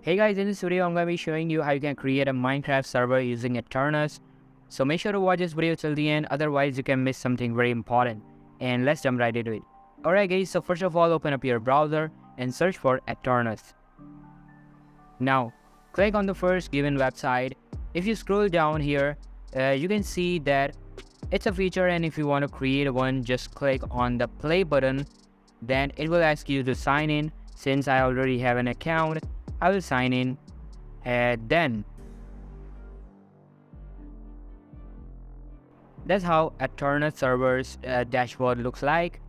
Hey guys, in this video I'm going to be showing you how you can create a Minecraft server using Aternos. So make sure to watch this video till the end, otherwise you can miss something very important. And let's jump right into it. Alright guys, so first of all open up your browser and search for Aternos. Now click on the first given website. If you scroll down here, you can see that it's a feature, and if you want to create one, just click on the play button. Then it will ask you to sign in. Since I already have an account, I will sign in, and then that's how Aternos Server's dashboard looks like.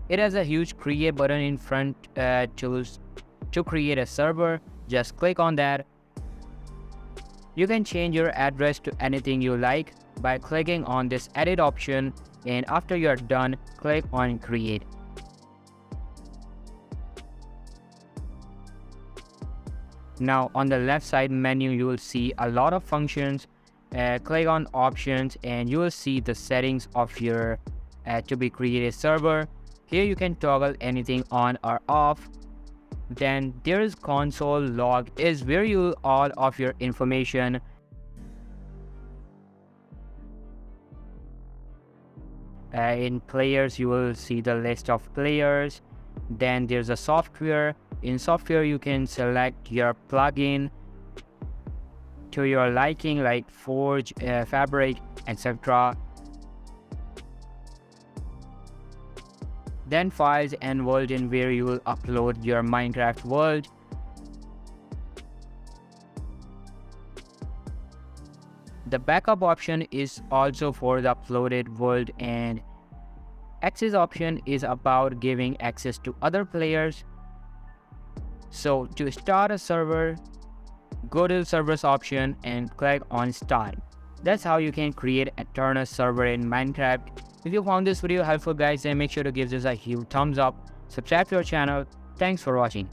It has a huge create button in front to create a server. Just click on that. You can change your address to anything you like by clicking on this edit option, and after you are done, click on create. Now on the left side menu you will see a lot of functions. Click on options and you will see the settings of your to be created server. Here you can toggle anything on or off. Then there is console log, is where you all of your information. In players you will see the list of players. Then there's a software. In software you can select your plugin to your liking, like Forge, Fabric, etc. Then files and world, in where you will upload your Minecraft world. The backup option is also for the uploaded world, and access option is about giving access to other players. So to start a server, go to the servers option and click on start. That's how you can create a Aternos server in Minecraft. If you found this video helpful guys, then make sure to give this a huge thumbs up, subscribe to our channel. Thanks for watching.